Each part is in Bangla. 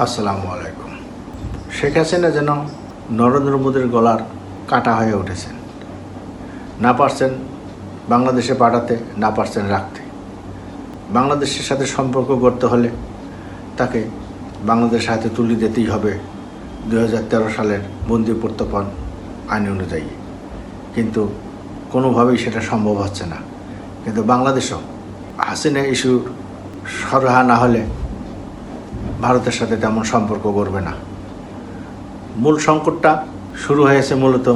আসসালামু আলাইকুম। শেখ হাসিনা যেন নরেন্দ্র মোদীর গলার কাটা হয়ে উঠেছেন। না পারছেন বাংলাদেশে পাঠাতে, না পারছেন রাখতে। বাংলাদেশের সাথে সম্পর্ক গড়তে হলে তাকে বাংলাদেশের হাতে তুলে দিতেই হবে 2013 সালের বন্দি প্রত্যর্পণ আইন অনুযায়ী। কিন্তু কোনোভাবেই সেটা সম্ভব হচ্ছে না। কিন্তু বাংলাদেশও হাসিনা ইস্যুর সরহা না হলে ভারতের সাথে তেমন সম্পর্ক গড়বে না। মূল সংকটটা শুরু হয়েছে মূলত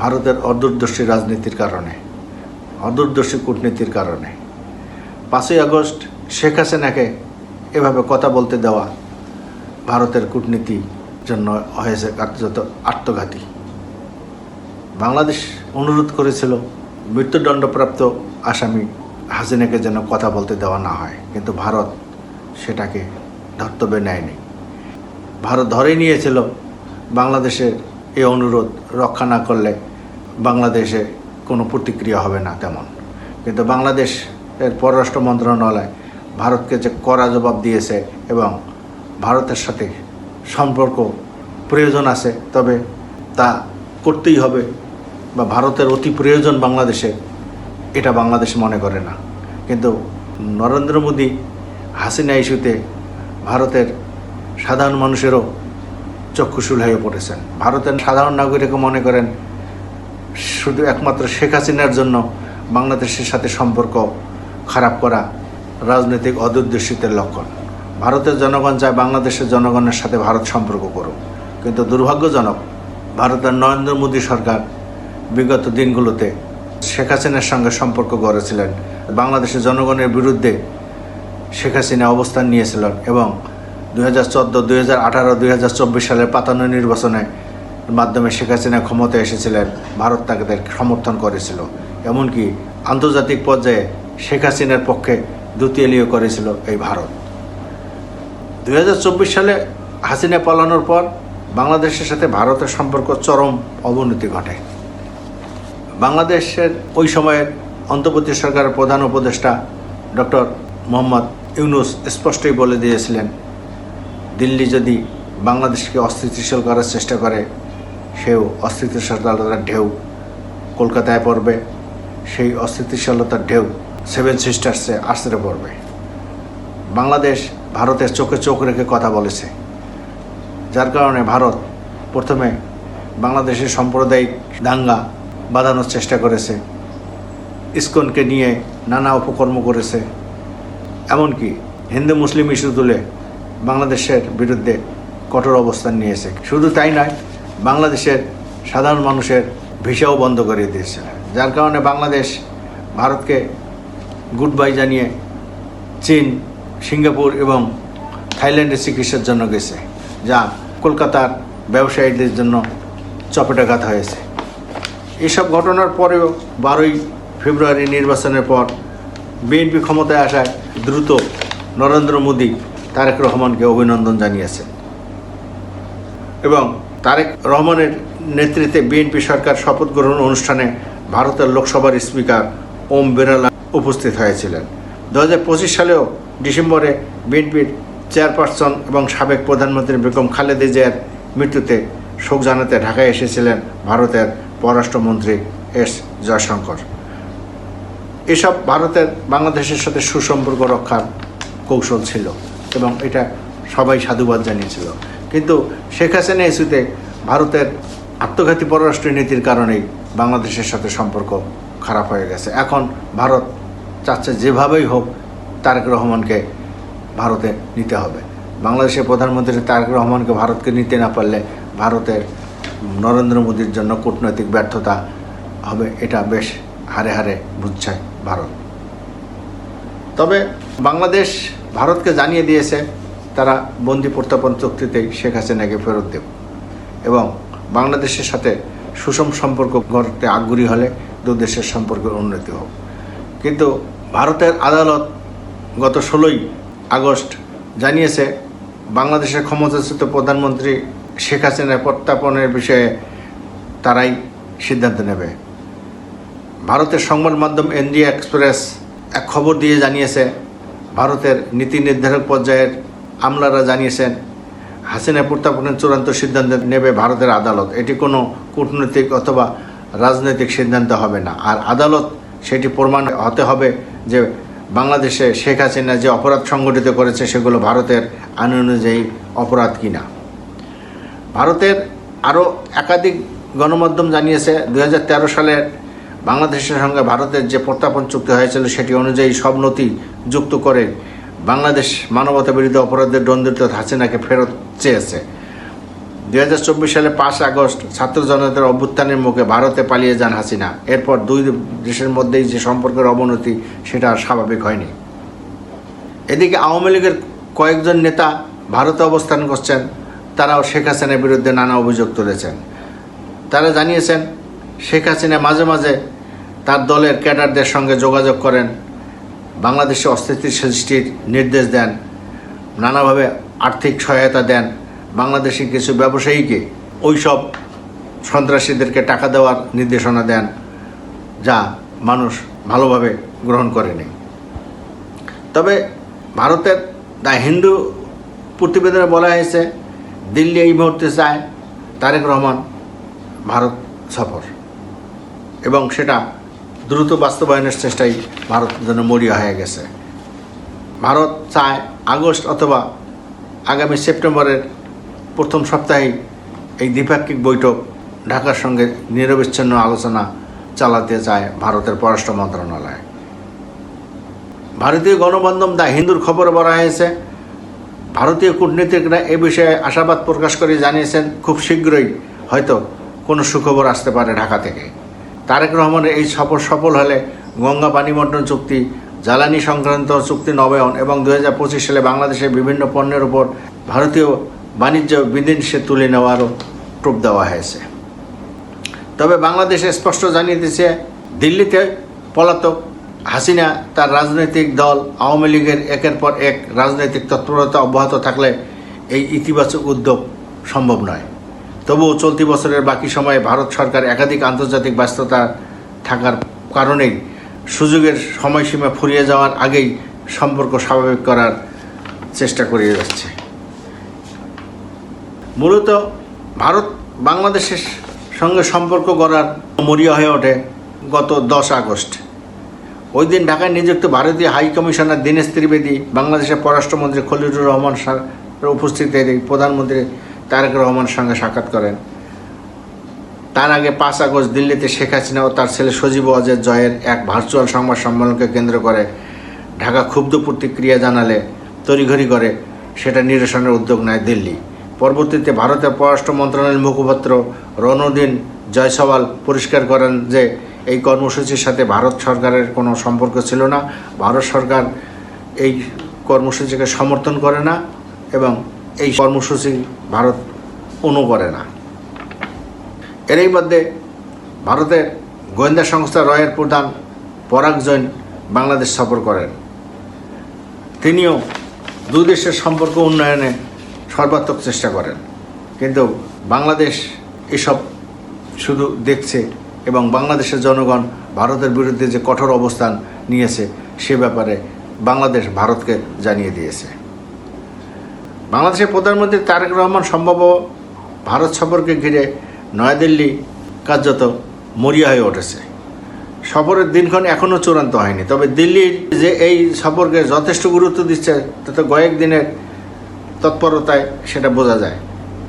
ভারতের অদূরদর্শী রাজনীতির কারণে, অদূরদর্শী কূটনীতির কারণে। 5ই আগস্ট শেখ হাসিনাকে এভাবে কথা বলতে দেওয়া ভারতের কূটনীতির জন্য হয়েছে কার্যত আত্মঘাতী। বাংলাদেশ অনুরোধ করেছিল মৃত্যুদণ্ডপ্রাপ্ত আসামি হাসিনাকে যেন কথা বলতে দেওয়া না হয়, কিন্তু ভারত সেটাকে ধর্তব্যে নেয়নি। ভারত ধরেই নিয়েছিল বাংলাদেশের এই অনুরোধ রক্ষা না করলে বাংলাদেশে কোনো প্রতিক্রিয়া হবে না তেমন। কিন্তু বাংলাদেশের পররাষ্ট্র মন্ত্রণালয় ভারতকে যে কড়া জবাব দিয়েছে এবং ভারতের সাথে সম্পর্ক প্রয়োজন আছে, তবে তা করতেই হবে বা ভারতের অতি প্রয়োজন বাংলাদেশে, এটা বাংলাদেশ মনে করে না। কিন্তু নরেন্দ্র মোদী হাসিনা ইস্যুতে ভারতের সাধারণ মানুষেরও চক্ষুশূল হয়ে পড়েছেন। ভারতের সাধারণ নাগরিকও মনে করেন শুধু একমাত্র শেখ হাসিনার জন্য বাংলাদেশের সাথে সম্পর্ক খারাপ করা রাজনৈতিক অদূরদর্শিতার লক্ষণ। ভারতের জনগণ চায় বাংলাদেশের জনগণের সাথে ভারত সম্পর্ক করুক, কিন্তু দুর্ভাগ্যজনক ভারতের নরেন্দ্র মোদী সরকার বিগত দিনগুলোতে শেখ হাসিনার সঙ্গে সম্পর্ক গড়েছিলেন। বাংলাদেশের জনগণের বিরুদ্ধে শেখ হাসিনা অবস্থান নিয়েছিলেন এবং 2014, 2018, 2024 সালের 55 নির্বাচনের মাধ্যমে শেখ হাসিনা ক্ষমতায় এসেছিলেন। ভারত তাদের সমর্থন করেছিল, এমনকি আন্তর্জাতিক পর্যায়ে শেখ হাসিনার পক্ষে দ্বিতীয় করেছিল এই ভারত। 2024 সালে হাসিনা পালানোর পর বাংলাদেশের সাথে ভারতের সম্পর্ক চরম অবনতি ঘটে। বাংলাদেশের ওই সময়ের অন্তর্বর্তী সরকারের প্রধান উপদেষ্টা ডক্টর মোহাম্মদ ইউনূস স্পষ্টই বলে দিয়েছিলেন, দিল্লি যদি বাংলাদেশকে অস্থিতিশীল করার চেষ্টা করে, সেও অস্থিতিশীলতার ঢেউ কলকাতায় পড়বে, সেই অস্থিতিশীলতার ঢেউ 7 সিস্টার্সে আছড়ে পড়বে। বাংলাদেশ ভারতের চোখে চোখ রেখে কথা বলেছে, যার কারণে ভারত প্রথমে বাংলাদেশের সাম্প্রদায়িক দাঙ্গা বাঁধানোর চেষ্টা করেছে, ইসকনকে নিয়ে নানা অপকর্ম করেছে, এমনকি হিন্দু মুসলিম ইস্যু তুলে বাংলাদেশের বিরুদ্ধে কঠোর অবস্থান নিয়েছে। শুধু তাই নয়, বাংলাদেশের সাধারণ মানুষের ভিসাও বন্ধ করে দিয়েছে, যার কারণে বাংলাদেশ ভারতকে গুড বাই জানিয়ে চীন, সিঙ্গাপুর এবং থাইল্যান্ডে চিকিৎসার জন্য গেছে, যা কলকাতার ব্যবসায়ীদের জন্য চপেটাঘাত হয়েছে। এসব ঘটনার পরেও 12ই ফেব্রুয়ারি নির্বাচনের পর বিএনপি ক্ষমতায় আসায় দ্রুত নরেন্দ্র মোদী তারেক রহমানকে অভিনন্দন জানিয়েছেন এবং তারেক রহমানের নেতৃত্বে বিএনপি সরকার শপথ গ্রহণ অনুষ্ঠানে ভারতের লোকসভার স্পিকার ওম বিরলা উপস্থিত হয়েছিলেন। 2025 সালেও ডিসেম্বরে বিএনপির চেয়ারপারসন এবং সাবেক প্রধানমন্ত্রী বেগম খালেদা জিয়ার মৃত্যুতে শোক জানাতে ঢাকায় এসেছিলেন ভারতের পররাষ্ট্রমন্ত্রী এস জয়শঙ্কর। এসব ভারতের বাংলাদেশের সাথে সুসম্পর্ক রক্ষার কৌশল ছিল এবং এটা সবাই সাধুবাদ জানিয়েছিল। কিন্তু শেখ হাসিনা ইস্যুতে ভারতের আত্মঘাতী পররাষ্ট্র নীতির কারণেই বাংলাদেশের সাথে সম্পর্ক খারাপ হয়ে গেছে। এখন ভারত চাচ্ছে যেভাবেই হোক তারেক রহমানকে ভারতে নিতে হবে। বাংলাদেশের প্রধানমন্ত্রী তারেক রহমানকে ভারতকে নিতে না পারলে ভারতের নরেন্দ্র মোদীর জন্য কূটনৈতিক ব্যর্থতা হবে, এটা বেশ হারে হারে বুঝছে ভারত। তবে বাংলাদেশ ভারতকে জানিয়ে দিয়েছে তারা বন্দি প্রত্যর্পণ চুক্তিতেই শেখ হাসিনাকে ফেরত দেব এবং বাংলাদেশের সাথে সুষম সম্পর্ক গড়তে আগ্রহী হলে দু দেশের সম্পর্কের উন্নতি হোক। কিন্তু ভারতের আদালত গত 16ই আগস্ট জানিয়েছে বাংলাদেশের ক্ষমতাচ্যুত প্রধানমন্ত্রী শেখ হাসিনার প্রত্যাপনের বিষয়ে তারাই সিদ্ধান্ত নেবে। ভারতের সংবাদ মাধ্যম ইন্ডিয়া এক্সপ্রেস এক খবর দিয়ে জানিয়েছে, ভারতের নীতি নির্ধারক পর্যায়ের আমলারা জানিয়েছেন হাসিনা প্রত্যাপনের চূড়ান্ত সিদ্ধান্ত নেবে ভারতের আদালত। এটি কোনো কূটনৈতিক অথবা রাজনৈতিক সিদ্ধান্ত হবে না। আর আদালত সেটি প্রমাণ হতে হবে যে বাংলাদেশে শেখ হাসিনা যে অপরাধ সংগঠিত করেছে সেগুলো ভারতের আইন অনুযায়ী অপরাধ কিনা। ভারতের আরও একাধিক গণমাধ্যম জানিয়েছে 2013 সালের বাংলাদেশের সঙ্গে ভারতের যে প্রত্যাপন চুক্তি হয়েছিল সেটি অনুযায়ী সব নথি যুক্ত করে বাংলাদেশ মানবতা বিরোধী অপরাধের দণ্ডিত হাসিনাকে ফেরত চেয়েছে। 2024 সালে 5 আগস্ট ছাত্র জনতার অভ্যুত্থানের মুখে ভারতে পালিয়ে যান হাসিনা। এরপর দুই দেশের মধ্যেই যে সম্পর্কের অবনতি সেটা আর স্বাভাবিক হয়নি। এদিকে আওয়ামী লীগের কয়েকজন নেতা ভারতে অবস্থান করছেন, তারাও শেখ হাসিনার বিরুদ্ধে নানা অভিযোগ তুলেছেন। তারা জানিয়েছেন শেখ হাসিনা মাঝে মাঝে তার দলের ক্যাডারদের সঙ্গে যোগাযোগ করেন, বাংলাদেশে অস্থিতিশীল সৃষ্টির নির্দেশ দেন, নানাভাবে আর্থিক সহায়তা দেন, বাংলাদেশি কিছু ব্যবসায়ীকে ওই সব সন্ত্রাসীদেরকে টাকা দেওয়ার নির্দেশনা দেন, যা মানুষ ভালোভাবে গ্রহণ করেনি। তবে ভারতের দ্য হিন্দু প্রতিবেদনে বলা হয়েছে দিল্লি এই মুহূর্তে চায় তারেক রহমান ভারত সফর, এবং সেটা দ্রুত বাস্তবায়নের চেষ্টায় ভারত যেন মরিয়া হয়ে গেছে। ভারত চায় আগস্ট অথবা আগামী সেপ্টেম্বরের প্রথম সপ্তাহেই এই দ্বিপাক্ষিক বৈঠক ঢাকার সঙ্গে নিরবিচ্ছিন্ন আলোচনা চালাতে চায় ভারতের পররাষ্ট্র মন্ত্রণালয়। ভারতীয় গণমাধ্যম দ্য হিন্দুর খবরে বলা হয়েছে ভারতীয় কূটনীতিকরা এ বিষয়ে আশাবাদ প্রকাশ করে জানিয়েছেন খুব শীঘ্রই হয়তো কোনো সুখবর আসতে পারে ঢাকা থেকে। তারেক রহমানের এই সফর সফল হলে গঙ্গা পানি বণ্টন চুক্তি, জ্বালানি সংক্রান্ত চুক্তি নবায়ন এবং 2025 সালে বাংলাদেশের বিভিন্ন পণ্যের উপর ভারতীয় বাণিজ্য বিধিনিষেধ তুলে নেওয়ারও টোপ দেওয়া হয়েছে। তবে বাংলাদেশে স্পষ্ট জানিয়ে দিয়েছে দিল্লিতে পলাতক হাসিনা তার রাজনৈতিক দল আওয়ামী লীগের একের পর এক রাজনৈতিক তৎপরতা অব্যাহত থাকলে এই ইতিবাচক উদ্যোগ সম্ভব নয়। তবুও চলতি বছরের বাকি সময়ে ভারত সরকার একাধিক আন্তর্জাতিক ব্যস্ততা থাকার কারণেই সুযোগের সময়সীমা ফুরিয়ে যাওয়ার আগেই সম্পর্ক স্বাভাবিক করার চেষ্টা করে যাচ্ছে। মূলত ভারত বাংলাদেশের সঙ্গে সম্পর্ক গড়ার মরিয়া হয়ে ওঠে গত 10 আগস্ট। ওই দিন ঢাকায় নিযুক্ত ভারতীয় হাই কমিশনার দীনেশ ত্রিবেদী বাংলাদেশের পররাষ্ট্রমন্ত্রী খলিলুর রহমান উপস্থিতিতে প্রধানমন্ত্রী তারেক রহমানের সঙ্গে সাক্ষাৎ করেন। তার আগে 5 আগস্ট দিল্লিতে শেখ হাসিনা ও তার ছেলে সজীব ওয়াজেদ জয়ের এক ভার্চুয়াল সংবাদ সম্মেলনকে কেন্দ্র করে ঢাকা ক্ষুব্ধ প্রতিক্রিয়া জানালে তড়িঘড়ি করে সেটা নিরসনের উদ্যোগ নেয় দিল্লি। পরবর্তীতে ভারতের পররাষ্ট্র মন্ত্রণালয়ের মুখপাত্র রণোদ্দিন জয়সওয়াল পরিষ্কার করেন যে এই কর্মসূচির সাথে ভারত সরকারের কোনো সম্পর্ক ছিল না, ভারত সরকার এই কর্মসূচিকে সমর্থন করে না এবং এই কর্মসূচি ভারত করে না। এরই মধ্যে ভারতের গোয়েন্দা সংস্থা রয়ের প্রধান পরাগ জৈন বাংলাদেশ সফর করেন। তিনিও দুই দেশের সম্পর্ক উন্নয়নে সর্বাত্মক চেষ্টা করেন, কিন্তু বাংলাদেশ এসব শুধু দেখছে এবং বাংলাদেশের জনগণ ভারতের বিরুদ্ধে যে কঠোর অবস্থান নিয়েছে সে ব্যাপারে বাংলাদেশ ভারতকে জানিয়ে দিয়েছে। বাংলাদেশের প্রধানমন্ত্রী তারেক রহমান সম্ভব ভারত সফরকে ঘিরে নয়াদিল্লি কার্যত মরিয়া হয়ে উঠেছে। সফরের দিনক্ষণ এখনও চূড়ান্ত হয়নি, তবে দিল্লির যে এই সফরকে যথেষ্ট গুরুত্ব দিচ্ছে তাতে কয়েক দিনের তৎপরতায় সেটা বোঝা যায়।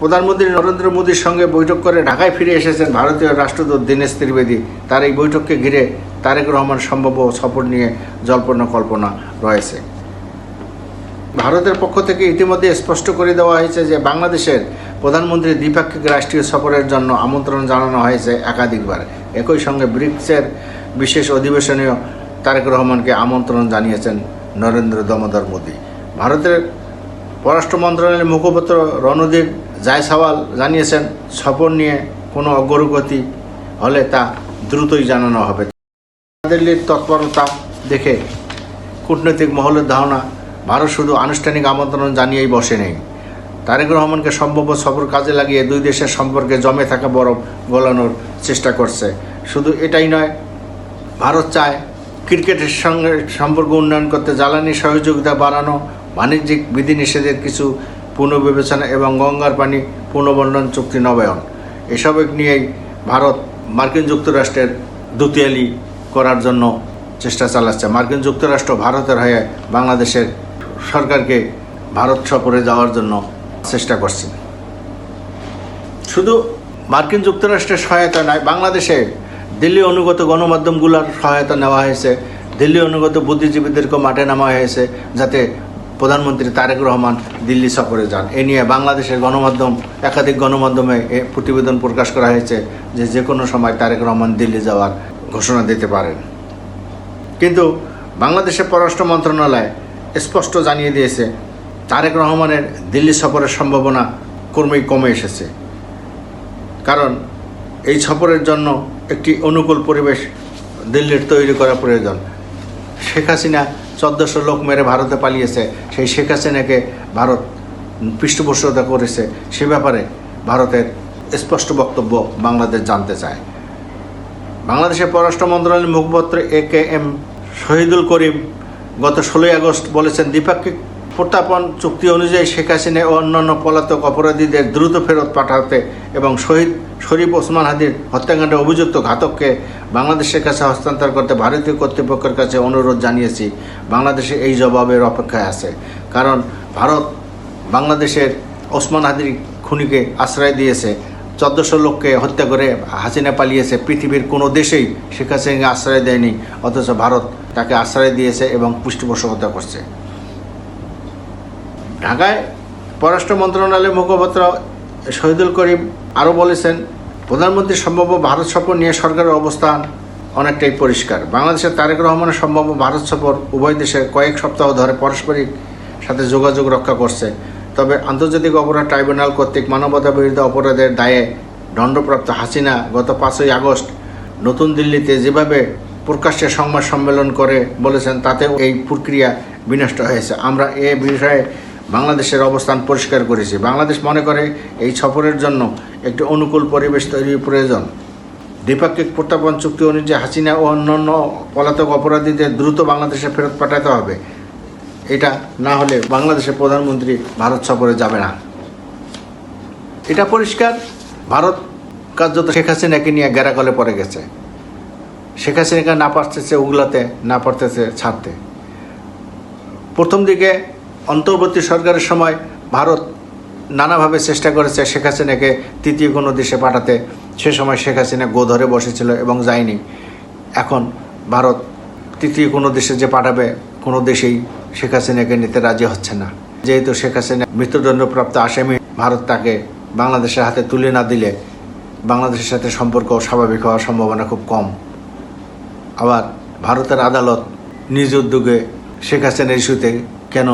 প্রধানমন্ত্রী নরেন্দ্র মোদীর সঙ্গে বৈঠক করে ঢাকায় ফিরে এসেছেন ভারতীয় রাষ্ট্রদূত দীনেশ ত্রিবেদী। তার এই বৈঠককে ঘিরে তারেক রহমান সম্ভাব্য সফর নিয়ে জল্পনা কল্পনা রয়েছে। ভারতের পক্ষ থেকে ইতিমধ্যে স্পষ্ট করে দেওয়া হয়েছে যে বাংলাদেশের প্রধানমন্ত্রী দ্বিপাক্ষিক রাষ্ট্রীয় সফরের জন্য আমন্ত্রণ জানানো হয়েছে একাধিকবার। একই সঙ্গে ব্রিক্সের বিশেষ অধিবেশনেও তারেক রহমানকে আমন্ত্রণ জানিয়েছেন নরেন্দ্র দামোদর মোদী। ভারতের পররাষ্ট্র মন্ত্রণালয়ের মুখপাত্র রণোদ্দিন জয়সওয়াল জানিয়েছেন সফর নিয়ে কোনো অগ্রগতি হলে তা দ্রুতই জানানো হবে। দিল্লির তৎপরতা দেখে কূটনৈতিক মহলের ধারণা ভারত শুধু আনুষ্ঠানিক আমন্ত্রণ জানিয়েই বসে নেই, তারেক রহমানকে সম্ভাব্য সফর কাজে লাগিয়ে দুই দেশের সম্পর্কে জমে থাকা বরফ গলানোর চেষ্টা করছে। শুধু এটাই নয়, ভারত চায় ক্রিকেটের সঙ্গে সম্পর্ক উন্নয়ন করতে জ্বালানি সহযোগিতা বাড়ানো, বাণিজ্যিক বিধিনিষেধের কিছু পুনর্বিবেচনা এবং গঙ্গার পানি পুনর্বন্টন চুক্তি নবায়ন এসব নিয়েই ভারত মার্কিন যুক্তরাষ্ট্রের দুতিয়ালি করার জন্য চেষ্টা চালাচ্ছে। মার্কিন যুক্তরাষ্ট্র ভারতের হয়ে বাংলাদেশের সরকারকে ভারত সফরে যাওয়ার জন্য চেষ্টা করছে। শুধু মার্কিন যুক্তরাষ্ট্রের সহায়তা নয়, বাংলাদেশে দিল্লি অনুগত গণমাধ্যমগুলোর সহায়তা নেওয়া হয়েছে, দিল্লি অনুগত বুদ্ধিজীবীদেরকে মাঠে নামা হয়েছে যাতে প্রধানমন্ত্রী তারেক রহমান দিল্লি সফরে যান। এ নিয়ে বাংলাদেশের গণমাধ্যম, একাধিক গণমাধ্যমে প্রতিবেদন প্রকাশ করা হয়েছে যে কোনো সময় তারেক রহমান দিল্লি যাওয়ার ঘোষণা দিতে পারেন। কিন্তু বাংলাদেশের পররাষ্ট্র মন্ত্রণালয় স্পষ্ট জানিয়ে দিয়েছে তারেক রহমানের দিল্লি সফরের সম্ভাবনা ক্রমেই কমে এসেছে। কারণ এই সফরের জন্য একটি অনুকূল পরিবেশ দিল্লির তৈরি করা প্রয়োজন। শেখ হাসিনা 1400 লোক মেরে ভারতে পালিয়েছে, সেই শেখ হাসিনাকে ভারত পৃষ্ঠপোষকতা করেছে, সে ব্যাপারে ভারতের স্পষ্ট বক্তব্য বাংলাদেশ জানতে চায়। বাংলাদেশের পররাষ্ট্র মন্ত্রণালয়ের মুখপাত্র AKM শহীদুল করিম গত 16 আগস্ট বলেছেন, দ্বিপাক্ষিক প্রত্যাপন চুক্তি অনুযায়ী শেখ হাসিনা ও অন্যান্য পলাতক অপরাধীদের দ্রুত ফেরত পাঠাতে এবং শহীদ শরীফ ওসমান হাদির হত্যাকাণ্ডে অভিযুক্ত ঘাতককে বাংলাদেশের কাছে হস্তান্তর করতে ভারতীয় কর্তৃপক্ষের কাছে অনুরোধ জানিয়েছি। বাংলাদেশে এই জবাবের অপেক্ষায় আছে, কারণ ভারত বাংলাদেশের ওসমান হাদির খুনিকে আশ্রয় দিয়েছে, 1400 লোককে হত্যা করে হাসিনা পালিয়েছে। পৃথিবীর কোনো দেশেই শেখ হাসিনাকে আশ্রয় দেয়নি, অথচ ভারত তাকে আশ্রয় দিয়েছে এবং পৃষ্ঠপোষকতা করছে। ঢাকায় পররাষ্ট্র মন্ত্রণালয়ের মুখপাত্র শহীদুল করিম আরও বলেছেন, প্রধানমন্ত্রীর সম্ভাব্য ভারত সফর নিয়ে সরকারের অবস্থান অনেকটাই পরিষ্কার। বাংলাদেশের তারেক রহমানের সম্ভাব্য ভারত সফর উভয় দেশের কয়েক সপ্তাহ ধরে পারস্পরিক সাথে যোগাযোগ রক্ষা করছে। তবে আন্তর্জাতিক অপরাধ ট্রাইব্যুনাল কর্তৃক মানবতা বিরোধী অপরাধের দায়ে দণ্ডপ্রাপ্ত হাসিনা গত 5ই আগস্ট নতুন দিল্লিতে যেভাবে প্রকাশ্যে সংবাদ সম্মেলন করে বলেছেন, তাতেও এই প্রক্রিয়া বিনষ্ট হয়েছে। আমরা এ বিষয়ে বাংলাদেশের অবস্থান পরিষ্কার করেছি। বাংলাদেশ মনে করে এই সফরের জন্য একটি অনুকূল পরিবেশ তৈরির প্রয়োজন। দ্বিপাক্ষিক প্রত্যাপন চুক্তি অনুযায়ী হাসিনা ও অন্যান্য পলাতক অপরাধীদের দ্রুত বাংলাদেশে ফেরত পাঠাতে হবে। এটা না হলে বাংলাদেশের প্রধানমন্ত্রী ভারত সফরে যাবে না। এটা পরিষ্কার, ভারত কার্যত শেখ হাসিনাকে নিয়ে গেরাকলে পড়ে গেছে। শেখ হাসিনাকে না পারতেছে উগলাতে, না পারতেছে ছাড়তে। প্রথম দিকে অন্তর্বর্তী সরকারের সময় ভারত নানাভাবে চেষ্টা করেছে শেখ হাসিনাকে তৃতীয় কোনো দেশে পাঠাতে। সে সময় শেখ হাসিনা গো ধরে বসেছিল এবং যায়নি। এখন ভারত তৃতীয় কোনো দেশে যে পাঠাবে, কোনো দেশেই শেখ হাসিনাকে নিতে রাজি হচ্ছে না। যেহেতু শেখ হাসিনা মৃত্যুদণ্ডপ্রাপ্ত আসামি, ভারত তাকে বাংলাদেশের হাতে তুলে না দিলে বাংলাদেশের সাথে সম্পর্ক স্বাভাবিক হওয়ার সম্ভাবনা খুব কম। আবার ভারতের আদালত নিজ উদ্যোগে শেখ হাসিনার ইস্যুতে কেন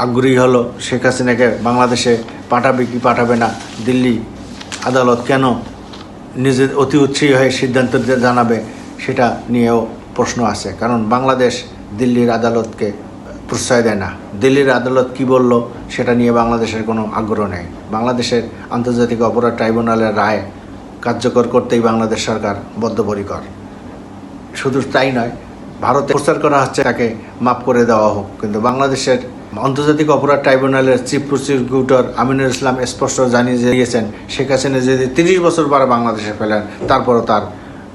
আগ্রহী হলো, শেখ হাসিনাকে বাংলাদেশে পাঠাবে কি পাঠাবে না, দিল্লি আদালত কেন নিজের অতি উৎসাহী হয়ে সিদ্ধান্ত জানাবে, সেটা নিয়েও প্রশ্ন আছে। কারণ বাংলাদেশ দিল্লির আদালতকে প্রশ্রয় দেয় না। দিল্লির আদালত কি বলল সেটা নিয়ে বাংলাদেশের কোনো আগ্রহ নেই। বাংলাদেশের আন্তর্জাতিক অপরাধ ট্রাইব্যুনালের রায় কার্যকর করতেই বাংলাদেশ সরকার বদ্ধপরিকর। শুধু তাই নয়, ভারতে প্রচার করা হচ্ছে তাকে মাফ করে দেওয়া হোক, কিন্তু বাংলাদেশের আন্তর্জাতিক অপরাধ ট্রাইব্যুনালের চিফ প্রসিকিউটর আমিনুল ইসলাম স্পষ্ট জানিয়ে দিয়েছেন, শেখ হাসিনা যদি 30 বছর পরে বাংলাদেশে ফেলেন তারপরও তার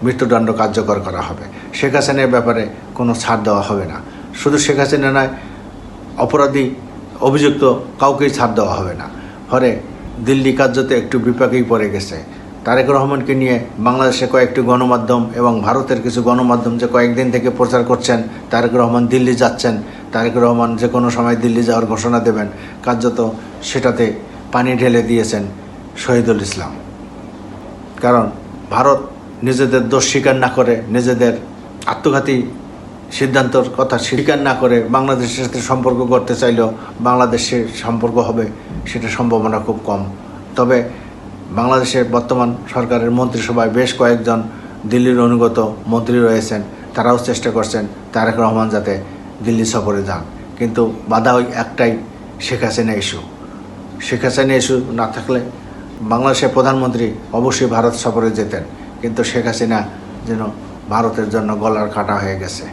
মৃত্যুদণ্ড কার্যকর করা হবে। শেখ হাসিনার ব্যাপারে কোনো ছাড় দেওয়া হবে না। শুধু শেখ হাসিনা নয়, অপরাধী অভিযুক্ত কাউকেই ছাড় দেওয়া হবে না। ফলে দিল্লি কার্যতে একটু বিপাকেই পড়ে গেছে। তারেক রহমানকে নিয়ে বাংলাদেশে কয়েকটি গণমাধ্যম এবং ভারতের কিছু গণমাধ্যম যে কয়েকদিন থেকে প্রচার করছেন তারেক রহমান দিল্লি যাচ্ছেন, তারেক রহমান যে কোনো সময় দিল্লি যাওয়ার ঘোষণা দেবেন, কার্যত সেটাতে পানি ঢেলে দিয়েছেন শহীদুল ইসলাম। কারণ ভারত নিজেদের দোষ স্বীকার না করে, নিজেদের আত্মঘাতী সিদ্ধান্তর কথা স্বীকার না করে বাংলাদেশের সাথে সম্পর্ক করতে চাইলেও বাংলাদেশের সম্পর্ক হবে সেটা সম্ভাবনা খুব কম। তবে বাংলাদেশের বর্তমান সরকারের মন্ত্রিসভায় বেশ কয়েকজন দিল্লির অনুগত মন্ত্রী রয়েছেন, তারাও চেষ্টা করছেন তারেক রহমান যাতে দিল্লি সফরে যান। কিন্তু বাধা ওই একটাই, শেখ হাসিনা ইস্যু। শেখ হাসিনা ইস্যু না থাকলে বাংলাদেশের প্রধানমন্ত্রী অবশ্যই ভারত সফরে যেতেন, কিন্তু শেখ হাসিনা যেন ভারতের জন্য গলার কাটা হয়ে গেছে।